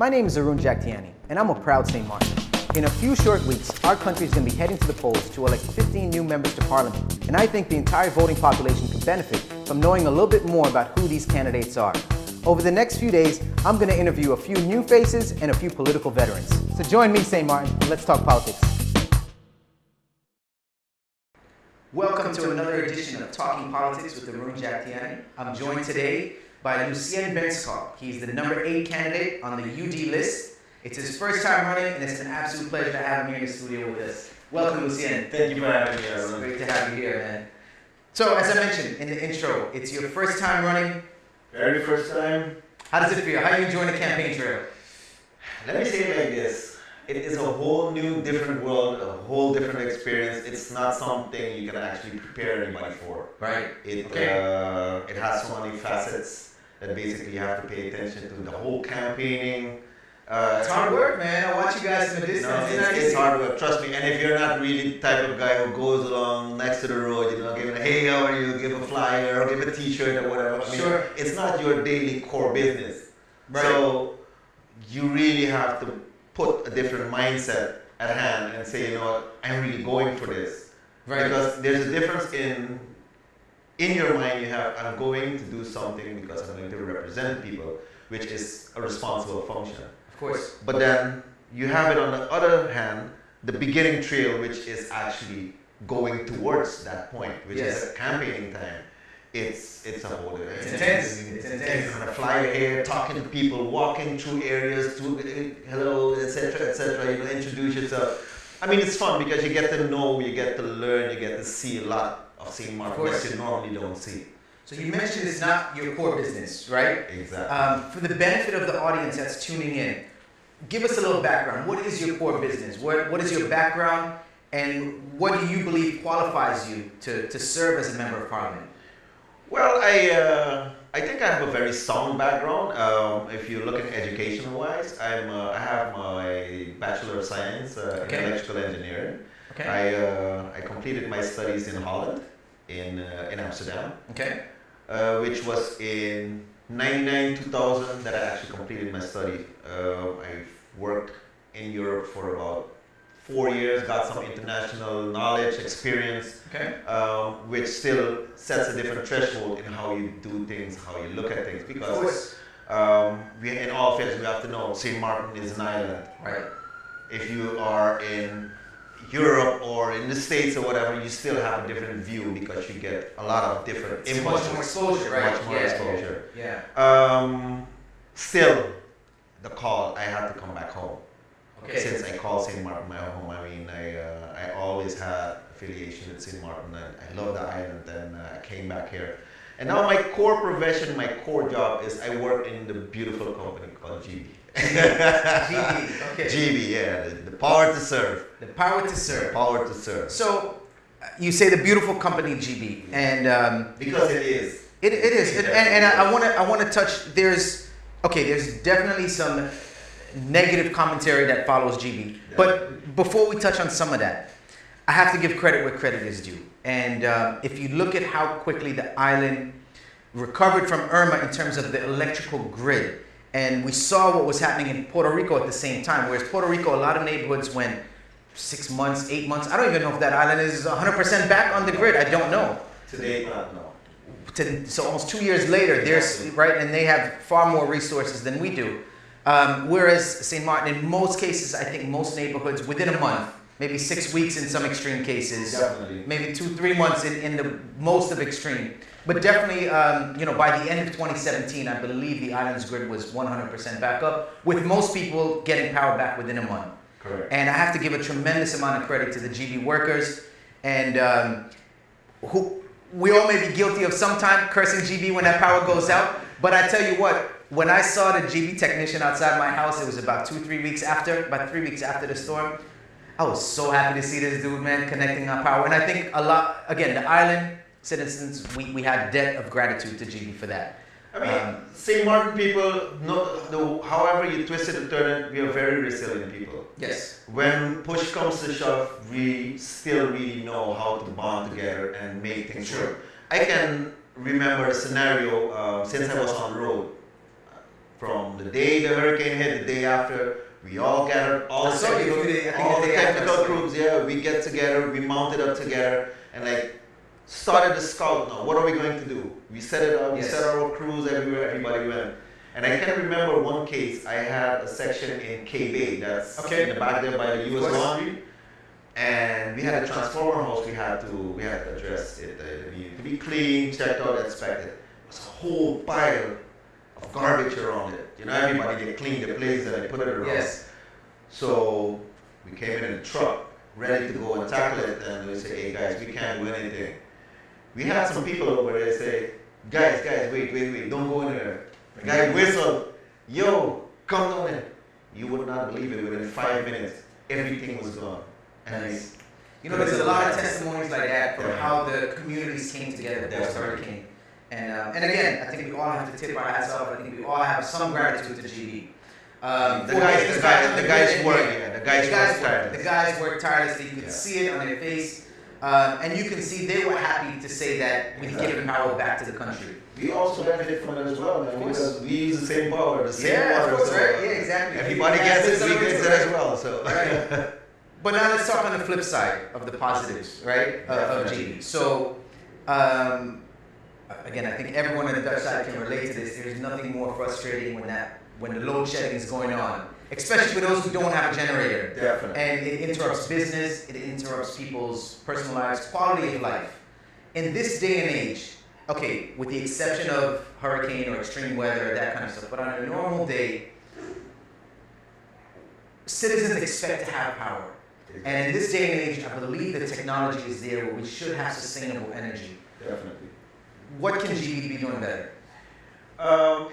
My name is Arun Jagtiani, and I'm a proud St. Martin. In a few short weeks, our country is going to be heading to the polls to elect 15 new members to Parliament, and I think the entire voting population could benefit from knowing a little bit more about who these candidates are. Over the next few days, I'm going to interview a few new faces and a few political veterans. So join me, St. Martin, and let's talk politics. Welcome to another edition of Talking Politics with Arun Jagtiani. I'm joined today by Lucien Benschop. He's the number 8 candidate on the UD list. It's his first time running, and it's an absolute pleasure to have him here in the studio with us. Welcome, Lucien. Thank you for having me, Arun. It's great to have you here, man. So, as I mentioned in the intro, it's your first time running. Very first time. How does it feel? How are you enjoying the campaign trail? Let me say it like this. It is a whole new, different world, a whole different experience. It's not something you can actually prepare anybody for. Right. It has so many facets that basically you have to pay attention to. The whole campaigning. It's hard work, man. I watch you guys from a distance. No, it's hard work, trust me. And if you're not really the type of guy who goes along next to the road, give a hey, how are you, give a flyer, or give a t-shirt or whatever. I mean, it's not your daily core business. Right. So you really have to put a different mindset at hand and say, I'm really going for this. Right. Because there's a difference in your mind. You have, I'm going to do something because I'm going to represent people, which is a responsible function. Of course. But then you have it on the other hand, the beginning trail, which is actually going towards that point, which is campaigning time. It's a whole different. It's intense. It's intense. You're gonna fly here, talking to people, walking through areas, hello, etc., introduce yourself. I mean, it's fun because you get to know, you get to learn, you get to see a lot of St. Martin that you normally don't see. So you mentioned it's not your core business, right? Exactly. For the benefit of the audience that's tuning in, give us a little background. What is your core business? What is your background, and what do you believe qualifies you to serve as a member of Parliament? Well, I think I have a very sound background. If you look at educational-wise, I have my Bachelor of Science in Electrical Engineering. Okay. I completed my studies in Holland, in Amsterdam. Okay. Which was in 2000 that I actually completed my study. I've worked in Europe for about 4 years, got some international knowledge, experience, which still sets a different threshold in how you do things, how you look at things. Because in all fairness, we have to know St. Martin is an island. Right. If you are in Europe or in the States or whatever, you still have a different view because you get a lot of different influences. Much more exposure, right? Much more exposure. Yeah. Still, the call, I had to come back home. Okay. Since I call St. Martin my home, I mean, I always had affiliation with St. Martin. I love the island, and I came back here. And now my core profession, my core job is I work in the beautiful company called GB. GB, okay. GB, yeah, the power to serve. The power to serve. The power to serve. So, you say the beautiful company GB, and because it is. It is, and I want to touch. There's definitely some negative commentary that follows GB. But before we touch on some of that, I have to give credit where credit is due. And if you look at how quickly the island recovered from Irma in terms of the electrical grid, and we saw what was happening in Puerto Rico at the same time, whereas Puerto Rico, a lot of neighborhoods went 6 months, 8 months. I don't even know if that island is 100% back on the grid. I don't know. Today, no. So almost 2 years later, right, and they have far more resources than we do. Whereas St. Martin, in most cases, I think most neighborhoods within a month, maybe 6 weeks in some extreme cases, maybe 2-3 months in the most of extreme. But definitely, by the end of 2017, I believe the island's grid was 100% back up, with most people getting power back within a month. Correct. And I have to give a tremendous amount of credit to the GB workers, and who we all may be guilty of sometime cursing GB when that power goes out. But I tell you what, when I saw the GB technician outside my house, it was about 3 weeks after the storm. I was so happy to see this dude, man, connecting our power. And I think a lot, again, the island citizens, we had debt of gratitude to GB for that. I mean, St. Martin people, however you twist it and turn it, we are very resilient people. Yes. When push comes to shove, we still really know how to bond together and make things work. I can remember a scenario since I was on the road from the day the hurricane hit, the day after, we all gathered, all the technical crews, we get together, we mounted up together, and like started to scout now. What are we going to do? We set it up, we set our crews everywhere, everybody went. And I can remember one case, I had a section in K Bay, that's in the back there by the US Laundry. And we had a transformer house we had to address it. It needed to be clean, checked out, inspected. There was a whole pile of garbage around it. You know, everybody, they cleaned the place and they put it around. Yes. So we came in a truck, ready to go and tackle it, and we say, hey guys, we can't do anything. We had some people over there say, guys, wait, don't go in there. The guy whistled, yo, come down in. You would not believe it, within 5 minutes, everything was gone. Nice. You know, there's a lot of testimonies like that from how the communities came together post hurricane. And again, I think we all have to tip our hats off. I think we all have some gratitude to GB. The guys work tirelessly. You can see it on their face. And you can see they were happy to say that we've given power back to the country. We also benefit from it as well, man, because we use the same power, the same water. Course, right? Yeah, exactly. Everybody gets it, we get it as well. So. Right. But now let's talk on the flip side of the positives, right, of GB. So, again, I think everyone on the Dutch side can relate to this. There's nothing more frustrating when the load shedding is going on, especially for those who don't have a generator. Definitely. And it interrupts business, it interrupts people's personal lives, quality of life. In this day and age, okay, with the exception of hurricane or extreme weather, that kind of stuff, but on a normal day, citizens expect to have power. And in this day and age, I believe the technology is there where we should have sustainable energy. Definitely. What can GB be doing better?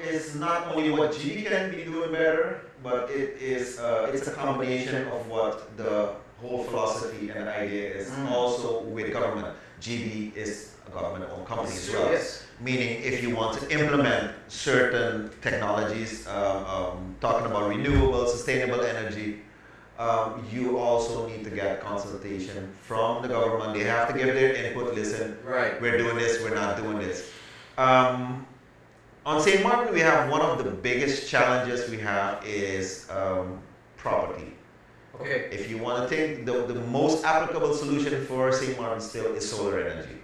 It's not only what GB can be doing better, but it's a combination of what the whole philosophy and idea is. Also with government. GB is a government-owned company as well. Yes. Meaning, if you want to implement certain technologies, talking about renewable, sustainable energy, you also need to get consultation from the government. They have to give their input. Listen, we're doing this, we're not doing this. On St. Martin, we have one of the biggest challenges we have is property. Okay. If you want to think, the most applicable solution for St. Martin still is solar energy.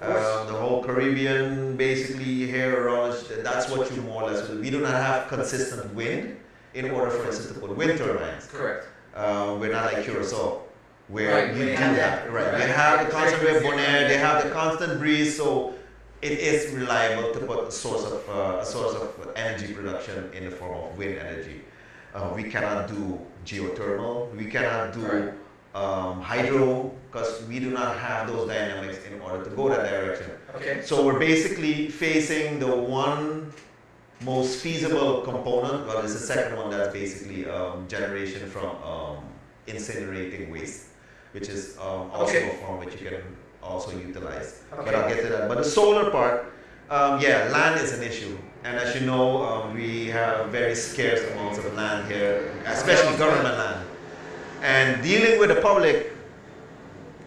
The whole Caribbean, basically here around us, that's what you more or less do. We do not have consistent wind in order, for instance, to put wind turbines. Correct. We're not like Curacao, where you do that. Right. They have the constant wave Bonaire, they have the constant breeze, so it is reliable to put a source of energy production in the form of wind energy. We cannot do geothermal, we cannot do hydro, because we do not have those dynamics in order to go that direction. Okay. So we're basically facing the one most feasible component, well, it's the second one, that's basically generation from incinerating waste, which is also a form which you can also utilize. But I'll get to that. But the solar part, land is an issue. And as you know, we have very scarce amounts of land here, especially government land. And dealing with the public,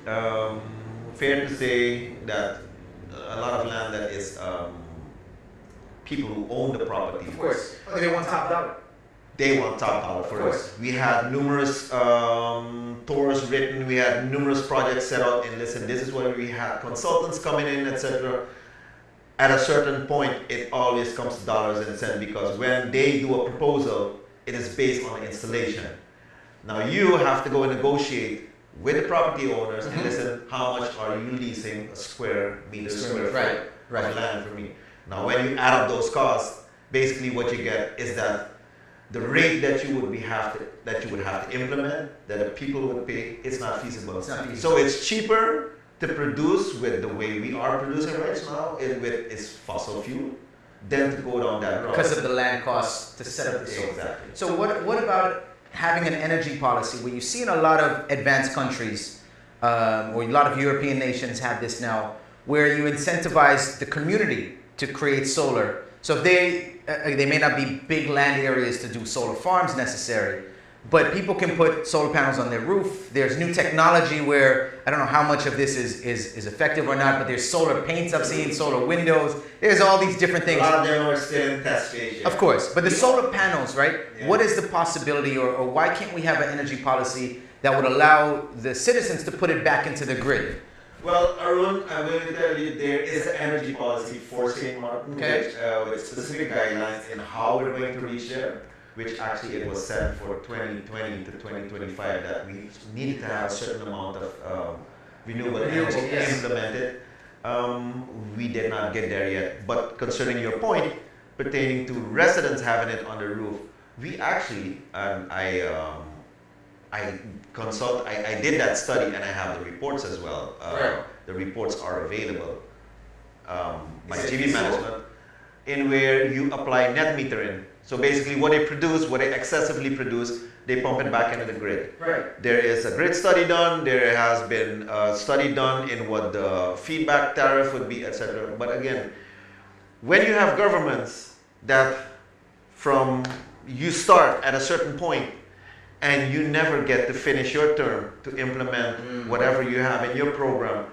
fair to say that a lot of land that is people who own the property. Of course. They want top dollar. They want top dollar for us. We had numerous tours written, we had numerous projects set out, and listen, this is where we had consultants coming in, etc. At a certain point, it always comes to dollars and cents, because when they do a proposal, it is based on the installation. Now you have to go and negotiate with the property owners and listen, how much are you leasing a square meter, square foot of land for me? Now when you add up those costs, basically what you get is that the rate that you would have to implement, that the people would pay, it's not feasible. So it's cheaper to produce with the way we are producing right now, with its fossil fuel, than to go down that road. Because of the land costs to set up the solar. Exactly. So what about having an energy policy where you see in a lot of advanced countries, or a lot of European nations have this now, where you incentivize the community to create solar. So if they may not be big land areas to do solar farms necessary, but people can put solar panels on their roof. There's new technology where I don't know how much of this is effective or not, but there's solar paints I've seen, solar windows. There's all these different things. A lot of them are still in test stage. Of course, but the solar panels, right? Yeah. What is the possibility, or why can't we have an energy policy that would allow the citizens to put it back into the grid? Well, Arun, I'm going to tell you there is an energy policy for St. Martin, with specific guidelines in how we're going to reach there, which actually it was set for 2020 to 2025 that we needed to have a certain amount of renewable energy implemented. We did not get there yet. But concerning your point pertaining to residents having it on the roof, we actually, I did that study and I have the reports as well. The reports are available by GB Management, in where you apply net metering. So basically what they produce, what they excessively produce, they pump it back into the grid. Right. There is a grid study done, there has been a study done in what the feedback tariff would be, etc. But again, when you have governments that you start at a certain point and you never get to finish your term to implement whatever you have in your program,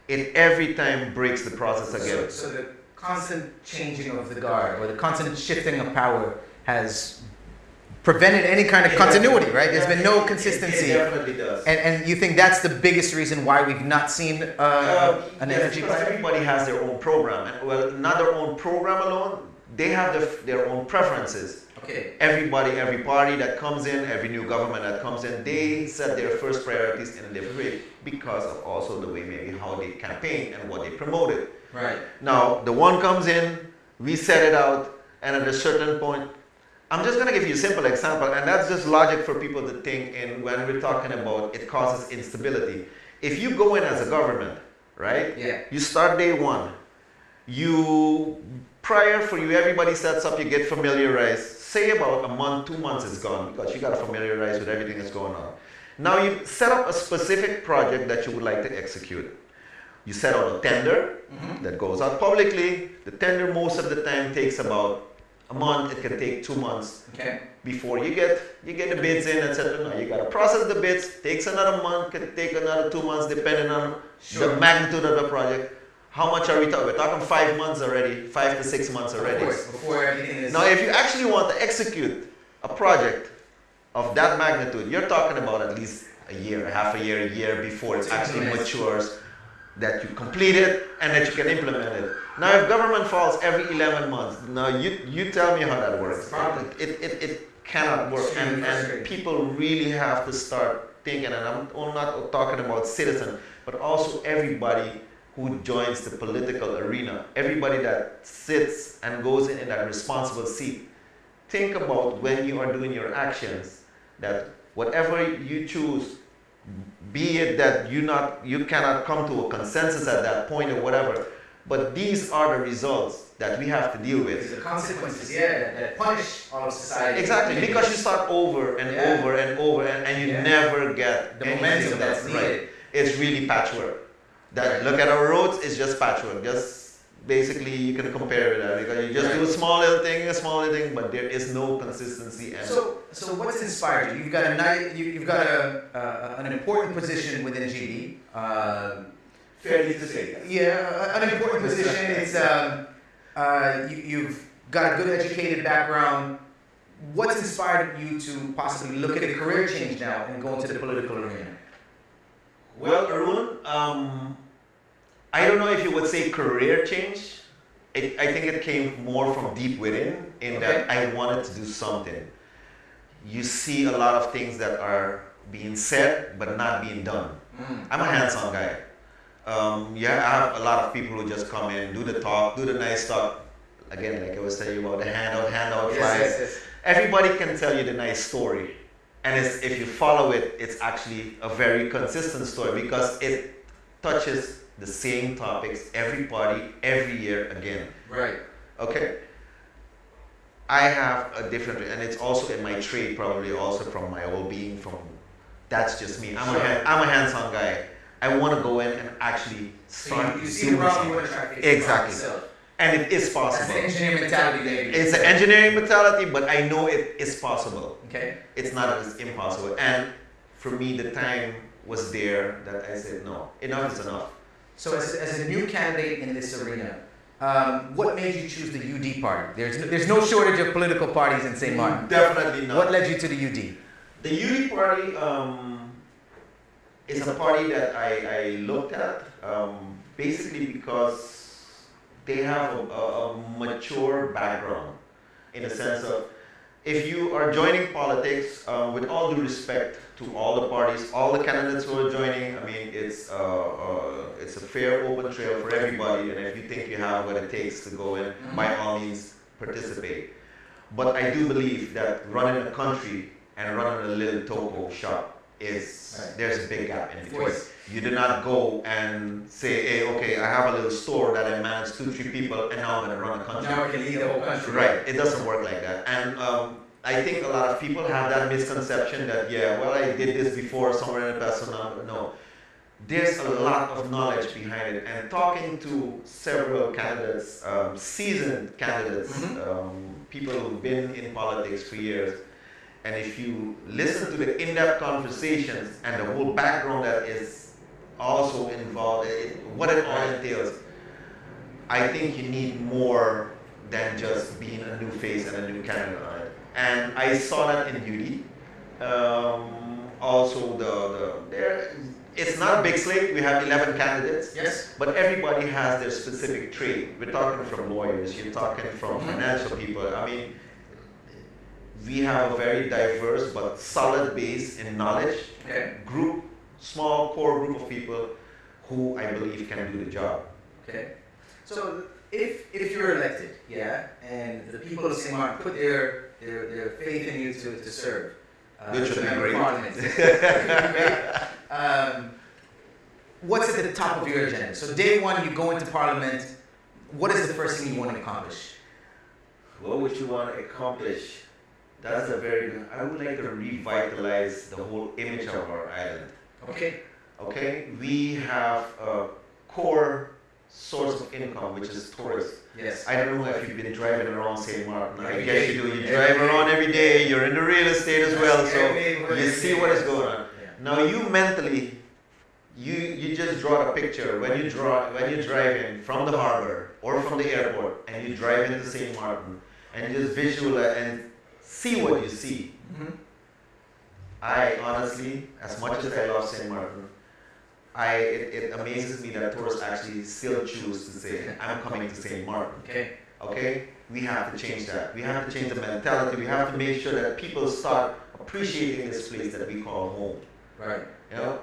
it every time breaks the process again. So the constant changing of the guard, or the constant shifting of power, has prevented any kind of continuity, right? There's been no consistency. It definitely does. And you think that's the biggest reason why we've not seen an energy because plan? everybody has their own program. And, well, not their own program alone, they have their own preferences. Okay. Everybody, every party that comes in, every new government that comes in, they set their first priorities in a different way because of also the way maybe how they campaign and what they promoted. Right. Now, the one comes in, we set it out, and at a certain point, I'm just going to give you a simple example, and that's just logic for people to think in when we're talking about it causes instability. If you go in as a government, right? Yeah. You start day one. Everybody sets up, you get familiarized. Say about a month, 2 months is gone because you got to familiarize with everything that's going on. Now you set up a specific project that you would like to execute. You set out a tender that goes out publicly. The tender most of the time takes about a month. It can take 2 months before you get the bids in, etc. Now you got to process the bids. Takes another month. Can take another 2 months depending on the magnitude of the project. How much are we talking? We're talking 5 months already, 5 to 6 months already. Of course, before everything is... Now, if you actually want to execute a project of that magnitude, you're talking about at least a year, half a year before it actually matures, that you complete it and that you can implement it. Now, if government falls every 11 months, now you tell me how that works. It cannot work, and people really have to start thinking, and I'm not talking about citizens, but also everybody who joins the political arena, everybody that sits and goes in that responsible seat. Think about when you are doing your actions, that whatever you choose, be it that you cannot come to a consensus at that point or whatever, but these are the results that we have to deal with. The consequences, that punish all of society. Exactly, because you start over and over and over, and you never get the momentum that's needed. Right. It's really patchwork. Look at our roads, it's just patchwork. Just basically you can compare it with that because you just do a small little thing, but there is no consistency. And so what's inspired you? You've got an important position within GB. Fairly to say. Yeah, an important position. It's you've got a good educated background. What's inspired you to possibly look at a career change now and go into the political arena? Well, Arun, I don't know if you would say career change. I think it came more from deep within, in that I wanted to do something. You see a lot of things that are being said but not being done. I'm a hands-on guy. I have a lot of people who just come in, do the talk, do the nice talk. Again, like I was telling you about the handout flyers. Yes. Everybody can tell you the nice story. And if you follow it, it's actually a very consistent story because it touches the same topics every party, every year again. Right. Okay. I have a different, and it's also in my trade, probably also from my old being. That's just me. I'm a hands-on guy. I want to go in and actually start. So you see the problem, you want to try to fix Exactly. yourself. And it is That's possible. the engineering mentality there. It's an engineering mentality, but I know it is possible. Okay. It's not as impossible. And for me, the time was there that I said, no, enough is enough. So as a new candidate in this arena, what made you choose the UD party? There's no shortage of political parties in St. Martin. Definitely not. What led you to the UD? The UD party is a party that I looked at basically because they have a mature background in the sense of if you are joining politics, with all due respect to all the parties, all the candidates who are joining, I mean, it's a fair, open trail for everybody, and if you think you have what it takes to go in, by all means, participate. But I do believe that running a country and running a little topo shop there's a big gap in between. You do not go and say, hey, okay, I have a little store that I manage 2-3 people, and now I'm going to run a country. Now I can lead the whole country. Right. It doesn't work like that. And I think a lot of people have that misconception that, yeah, well, I did this before somewhere in the past, so now, no. There's a lot of knowledge behind it. And talking to several candidates, seasoned candidates, people who've been in politics for years, and if you listen to the in-depth conversations and the whole background that is also involved, what it all entails, I think you need more than just being a new face and a new candidate on it. And I saw that in UD. Also, it's not a big slate. We have 11 candidates. Yes. But everybody has their specific trade. We're talking from lawyers. You're talking from financial people. I mean, we have a very diverse but solid base in knowledge. Okay. Small core group of people who I believe can do the job. Okay. So if you're elected, yeah, and the people of St. Martin put their faith in you to serve, Which would be great. Parliament. What's at the top of your agenda? So day one, you go into Parliament. What is the first thing you want to accomplish? What would you want to accomplish? That's a very good. I would like to revitalize the whole image of our island. Okay. Okay, we have a core source of income, which is tourism. Yes. I don't know if you've been driving around St. Martin. I guess you do. You drive around every day. You're in the real estate as well, so you see what is going on. Now you mentally, you just draw a picture when you drive in from the harbor or from the airport, and you drive into St. Martin, and you just visualize and see what you see. I honestly, as much as I love St. Martin, it amazes me that tourists actually still choose to say, I'm coming to St. Martin. Okay. Okay? We have to change that. We have to change the mentality. We have to make sure that people start appreciating this place that we call home. Right. You know?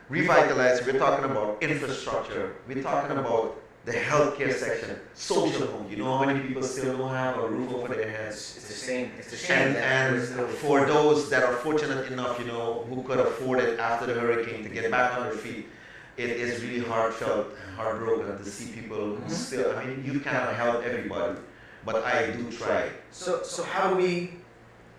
Revitalize, we're talking about infrastructure. We're talking about the healthcare section, social home. You know how many people still don't have a roof over their heads? It's the shame. And for those that are fortunate enough, you know, who could afford it after the hurricane to get back on their feet, it is really heartfelt and heartbroken to see people who still, I mean, you cannot help everybody, but I do try. So how do we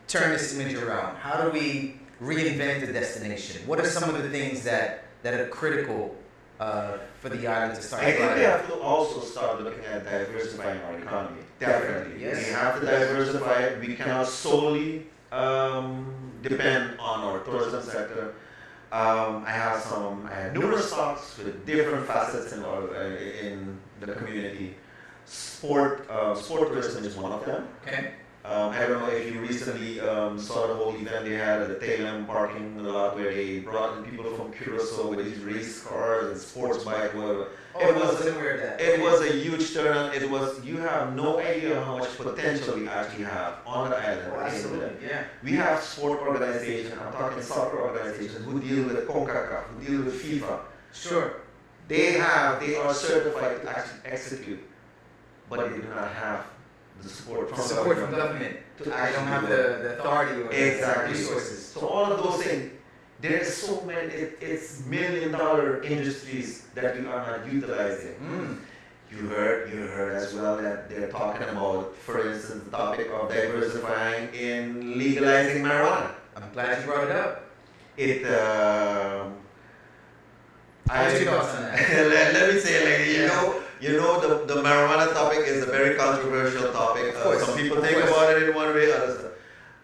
turn this image around? How do we reinvent the destination? What are some of the things that are critical for the island to start? I think we have to also start looking at diversifying our economy. Definitely. Yes. We have to diversify it. We cannot solely depend on our tourism sector. I have numerous stocks with different facets in the community. Sport tourism is one of them. Okay. I don't know if you recently saw the whole event they had at the Tailem parking lot where they brought in people from Curacao with these race cars and sports bike. It was a huge turnout. You have no idea how much potential we actually have on the island. Oh, absolutely, yeah. We have sport organizations, I'm talking soccer organizations, who deal with CONCACAF, who deal with FIFA. Sure. They are certified to actually execute, but they do not have the support from government. They don't have the authority or the resources. So all of those things, there's so many, it's $1 million industries that we are not utilizing. You heard as well that they're talking about, for instance, the topic of diversifying in legalizing marijuana. I'm glad you brought it up. What's your thoughts on that? Let me say, You know, the marijuana topic is a very controversial topic. Some people think about it in one way, others.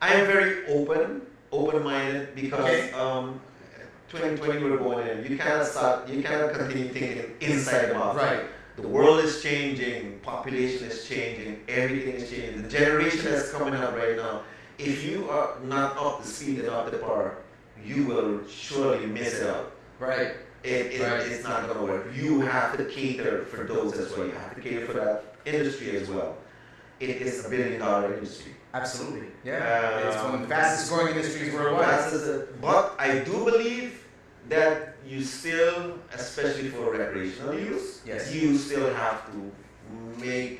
I am very open-minded because 2020 we're going in. You cannot continue thinking inside the box. Right. The world is changing, population is changing, everything is changing. The generation that's coming up right now, if you are not up to speed and up to par, you will surely miss out. Right. It's not going to work. You have to cater for those as well. You have to cater for that industry as well. It is a $1 billion industry. Absolutely. Yeah. It's one of the fastest growing industries worldwide. But I do believe that you still, especially for recreational use, you still have to regulate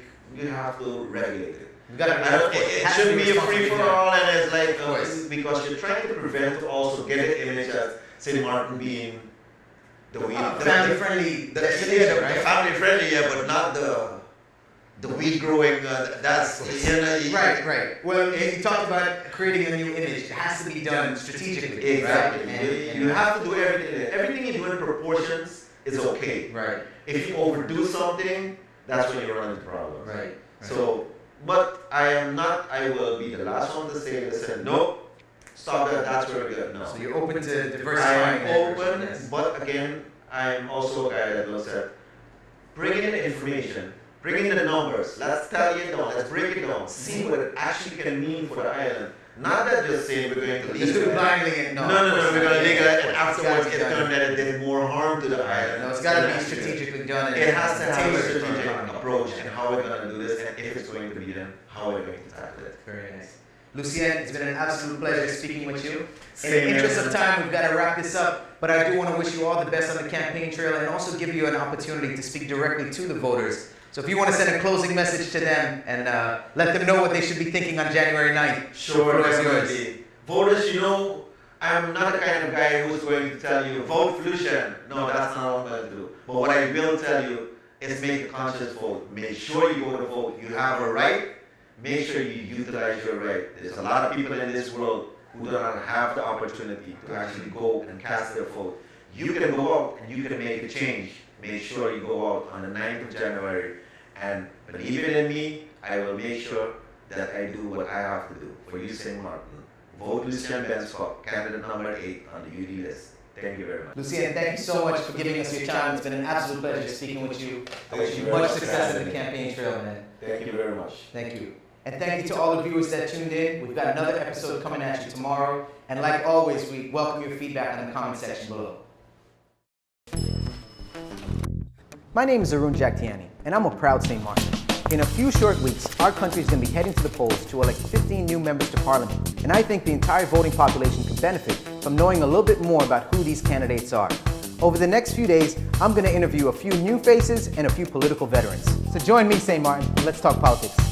it. It shouldn't be a free-for-all, and it's like, because you're trying to prevent to also get an image as St. Martin being the weed. Family-friendly destination, right? Family-friendly, but not the weed growing, that's, Right. Well, you talked about creating a new image. It has to be done strategically. Exactly. Right? You have to do everything. Everything you do in proportions is okay. Right. If you overdo something, that's when you run into problems. Right. So, but I will be the last one to say, listen, nope, stop that, that's where we're good. No. So you're open to diversifying. I am open, but again, I'm also a guy that looks at bringing in the information. Bring in the numbers. Let's tell you down. Let's break it down. See what it actually can mean for the island. Not that just saying we're going to leave. Just do it blindly and no. We're going to legalize it, and afterwards it's going to did more harm to the island. No, it's got to be strategically done. It has to have a strategic approach and how we're going to do this, and if it's going to be done, how we're going to tackle it. Very nice. Lucien, it's been an absolute pleasure speaking with you. In the interest of time, we've got to wrap this up, but I do want to wish you all the best on the campaign trail and also give you an opportunity to speak directly to the voters. So if you want to send a closing message to them and let them know what they should be thinking on January 9th. Sure, definitely. Voters, you know, I'm not the kind of guy who's going to tell you, vote for Lucien. No, that's not what I'm going to do. But what I will tell you is make a conscious vote. Make sure you go to vote. You have a right. Make sure you utilize your right. There's a lot of people in this world who do not have the opportunity to actually go and cast their vote. You can go out and you can make a change. Make sure you go out on the 9th of January. And believe it in me, I will make sure that I do what I have to do for you, St. Martin. Vote Lucien Benschop, candidate number 8 on the UD list. Thank you very much. Lucien, thank you so much for giving us your time. It's been an absolute pleasure speaking with you. I wish you much success in the campaign trail, man. Thank you very much. Thank you. And thank you to all the viewers that tuned in. We've got another episode coming at you tomorrow. And like always, we welcome your feedback in the comment section below. My name is Arun Jagtiani, and I'm a proud St. Martin. In a few short weeks, our country is going to be heading to the polls to elect 15 new members to Parliament, and I think the entire voting population can benefit from knowing a little bit more about who these candidates are. Over the next few days, I'm going to interview a few new faces and a few political veterans. So join me, St. Martin, let's talk politics.